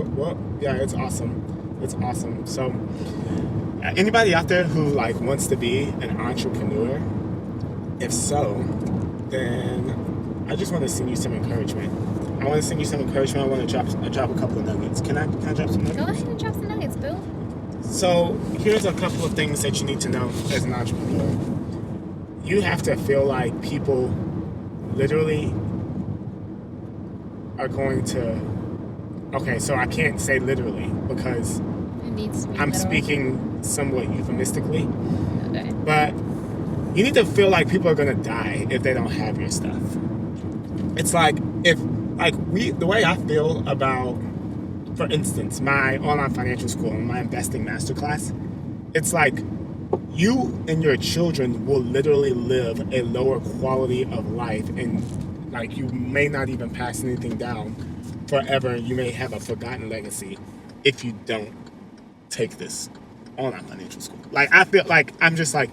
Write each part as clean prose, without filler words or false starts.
Well, yeah, it's awesome. It's awesome. So, anybody out there who like wants to be an entrepreneur, if so, then I just want to send you some encouragement. I want to send you some encouragement. I want to drop a couple of nuggets. Can I drop some nuggets? Go ahead and drop some nuggets, boo. So here's a couple of things that you need to know as an entrepreneur. You have to feel like people literally are going to. Okay, so I can't say literally because It needs to be I'm literal. speaking somewhat euphemistically. Okay. But you need to feel like people are gonna die if they don't have your stuff. It's like the way I feel about, for instance, my online financial school and my investing masterclass, it's like you and your children will literally live a lower quality of life, and like you may not even pass anything down forever. You may have a forgotten legacy if you don't take this online financial school. Like I feel like I'm just like,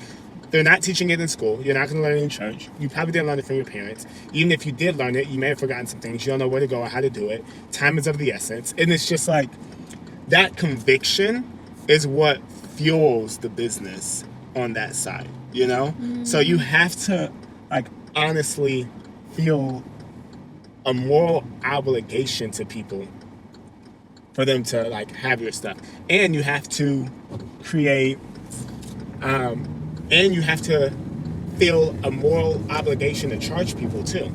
they're not teaching it in school. You're not going to learn it in church. You probably didn't learn it from your parents. Even if you did learn it, you may have forgotten some things. You don't know where to go or how to do it. Time is of the essence. And it's just like, that conviction is what fuels the business on that side, you know? Mm-hmm. So you have to, like, honestly feel a moral obligation to people for them to, like, have your stuff. And you have to create... and you have to feel a moral obligation to charge people too.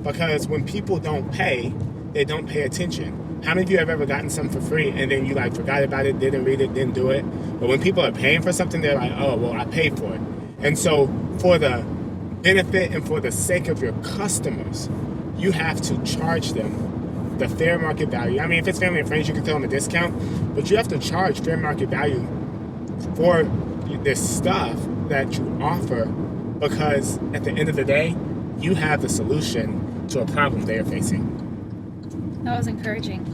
Because when people don't pay, they don't pay attention. How many of you have ever gotten something for free and then you like forgot about it, didn't read it, didn't do it? But when people are paying for something, they're like, oh, well, I paid for it. And so for the benefit and for the sake of your customers, you have to charge them the fair market value. I mean, if it's family and friends, you can throw them a discount, but you have to charge fair market value for this stuff that you offer, because at the end of the day, you have the solution to a problem they are facing. That was encouraging.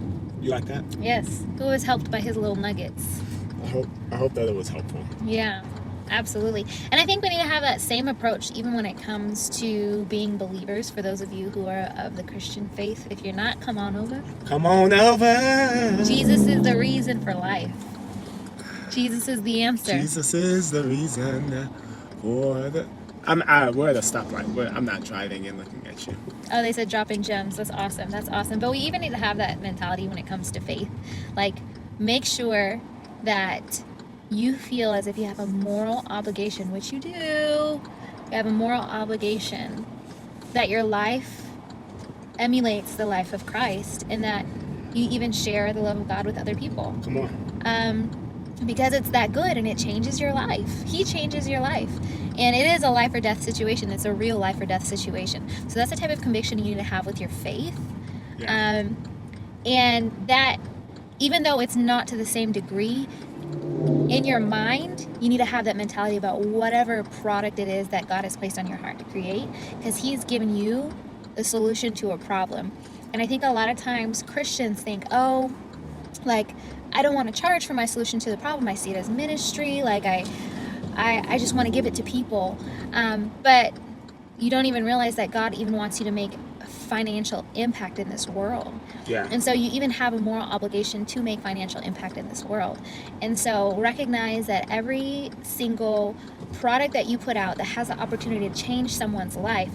You like that? Yes. Who was helped by his little nuggets? I hope that it was helpful. Yeah, absolutely. And I think we need to have that same approach even when it comes to being believers. For those of you who are of the Christian faith, if you're not, come on over. Come on over. Jesus is the reason for life. Jesus is the answer. Jesus is the reason for the... we're at a stoplight. I'm not driving and looking at you. Oh, they said dropping gems. That's awesome. That's awesome. But we even need to have that mentality when it comes to faith. Like, make sure that you feel as if you have a moral obligation, which you do. You have a moral obligation that your life emulates the life of Christ, and that you even share the love of God with other people. Come on. Because it's that good and it changes your life. He changes your life. And it is a life or death situation. It's a real life or death situation. So that's the type of conviction you need to have with your faith. Yeah. And that, even though it's not to the same degree, in your mind, you need to have that mentality about whatever product it is that God has placed on your heart to create, because He's given you the solution to a problem. And I think a lot of times Christians think, oh, like, I don't want to charge for my solution to the problem. I see it as ministry. Like, I just want to give it to people. But you don't even realize that God even wants you to make a financial impact in this world. Yeah. And so you even have a moral obligation to make financial impact in this world. And so recognize that every single product that you put out that has the opportunity to change someone's life,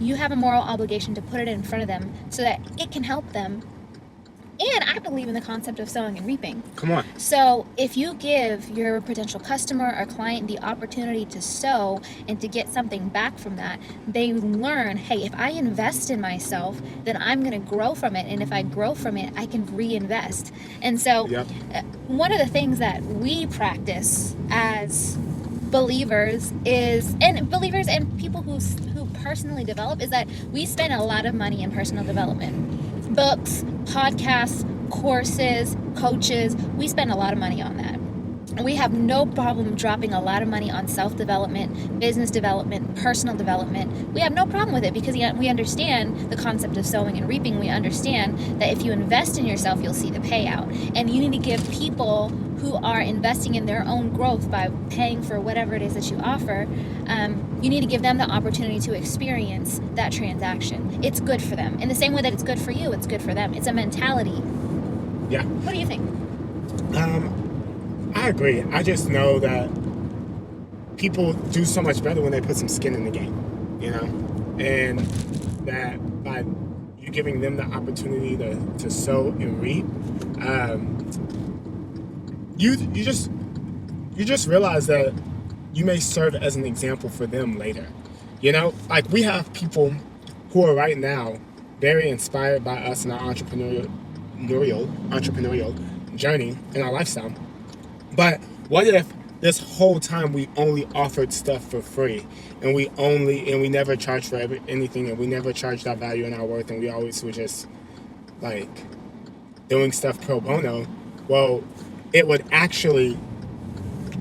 you have a moral obligation to put it in front of them so that it can help them. And I believe in the concept of sowing and reaping. Come on. So if you give your potential customer or client the opportunity to sow and to get something back from that, they learn, hey, if I invest in myself, then I'm going to grow from it. And if I grow from it, I can reinvest. And so one of the things that we practice as believers is, and believers and people who personally develop, is that we spend a lot of money in personal development. Books, podcasts, courses, coaches, we spend a lot of money on that. And we have no problem dropping a lot of money on self-development, business development, personal development. We have no problem with it because we understand the concept of sowing and reaping. We understand that if you invest in yourself, you'll see the payout. And you need to give people who are investing in their own growth by paying for whatever it is that you offer, you need to give them the opportunity to experience that transaction. It's good for them. In the same way that it's good for you, it's good for them. It's a mentality. Yeah. What do you think? I agree. I just know that people do so much better when they put some skin in the game, you know? And that by you giving them the opportunity to sow and reap, you just realize that you may serve as an example for them later. You know, like we have people who are right now very inspired by us in our entrepreneurial journey and our lifestyle. But what if this whole time we only offered stuff for free, and we never charged for anything, and we never charged our value and our worth, and we always were just like doing stuff pro bono? Well, it would actually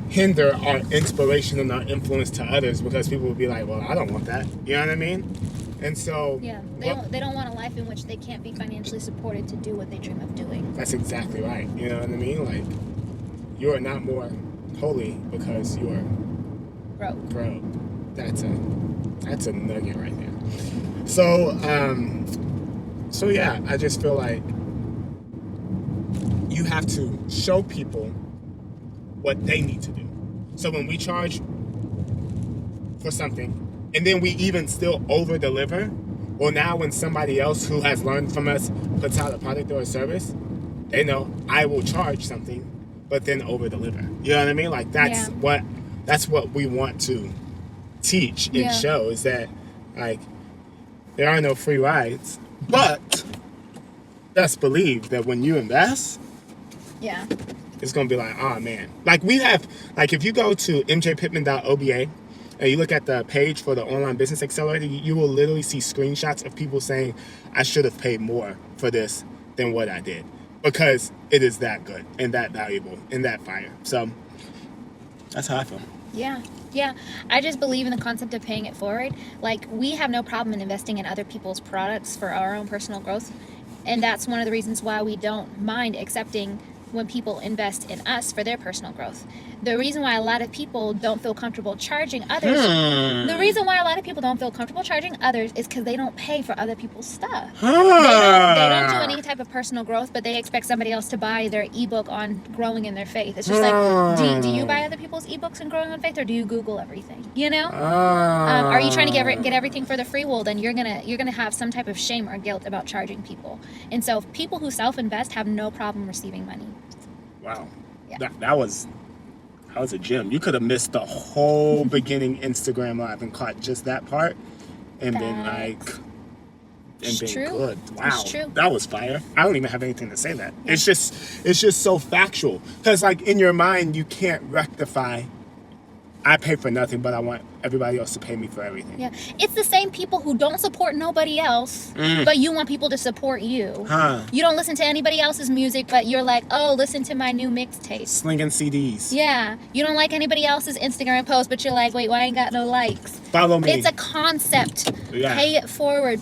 hinder our inspiration and our influence to others, because people would be like, well, I don't want that. You know what I mean? And so Yeah, they don't want a life in which they can't be financially supported to do what they dream of doing. That's exactly right. You know what I mean? Like, you are not more holy because you are broke. That's a nugget right there. So yeah, I just feel like you have to show people what they need to do. So when we charge for something, and then we even still over deliver, well, now when somebody else who has learned from us puts out a product or a service, they know I will charge something, but then over deliver. You know what I mean? Like that's what we want to teach and show, is that like there are no free rides, but best believe that when you invest, it's gonna be like, oh man. Like we have, like if you go to mjpittman.oba and you look at the page for the Online Business Accelerator, you will literally see screenshots of people saying, I should have paid more for this than what I did, because it is that good and that valuable and that fire. So that's how I feel. Yeah. I just believe in the concept of paying it forward. Like, we have no problem in investing in other people's products for our own personal growth. And that's one of the reasons why we don't mind accepting when people invest in us for their personal growth. The reason why a lot of people don't feel comfortable charging others, is because they don't pay for other people's stuff. They don't do any type of personal growth, but they expect somebody else to buy their ebook on growing in their faith. It's just like, do you buy other people's ebooks on growing on faith, or do you Google everything? You know? Are you trying to get everything for the free? Well, then you're gonna have some type of shame or guilt about charging people. And so people who self-invest have no problem receiving money. Wow. Yeah. That was a gem. You could have missed the whole beginning Instagram live and caught just that part, and been good. Wow, it's true. That was fire. I don't even have anything to say that. Yeah. It's just so factual, because like in your mind you can't rectify, I pay for nothing, but I want everybody else to pay me for everything. Yeah, it's the same people who don't support nobody else, but you want people to support you. You don't listen to anybody else's music, but you're like, oh, listen to my new mixtape. Slinging CDs. Yeah, you don't like anybody else's Instagram post, but you're like, wait, why I ain't got no likes? Follow me. It's a concept. Yeah. Pay it forward.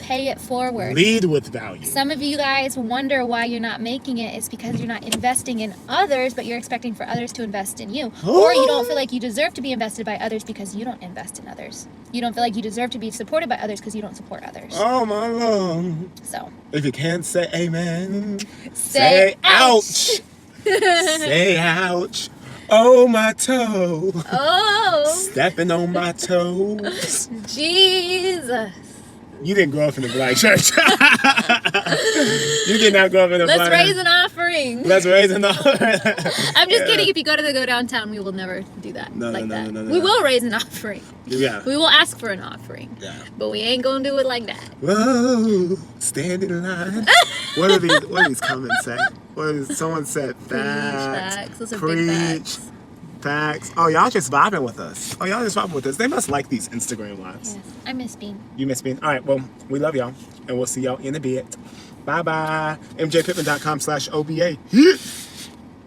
Lead with value. Some of you guys wonder why you're not making it. It's because you're not investing in others, but you're expecting for others to invest in you. Or you don't feel like you deserve to be invested by others because you don't invest in others. You don't feel like you deserve to be supported by others because you don't support others. Oh my Lord. So, if you can't say amen, say ouch. Say ouch. Oh, my toe. Oh. Stepping on my toes. Jesus. You didn't grow up in a black church. You did not grow up in a black church. Let's raise an offering. I'm just kidding. If you go downtown, we will never do that. No. We will raise an offering. Yeah. We will ask for an offering. Yeah. But we ain't going to do it like that. Whoa. Stand in line. What do these comments say? Someone said facts. Those are big facts. Facts. Oh, y'all just vibing with us. They must like these Instagram lives. Yes. I miss Bean. You miss Bean? All right, well, we love y'all, and we'll see y'all in a bit. Bye-bye. mjpittman.com/OBA.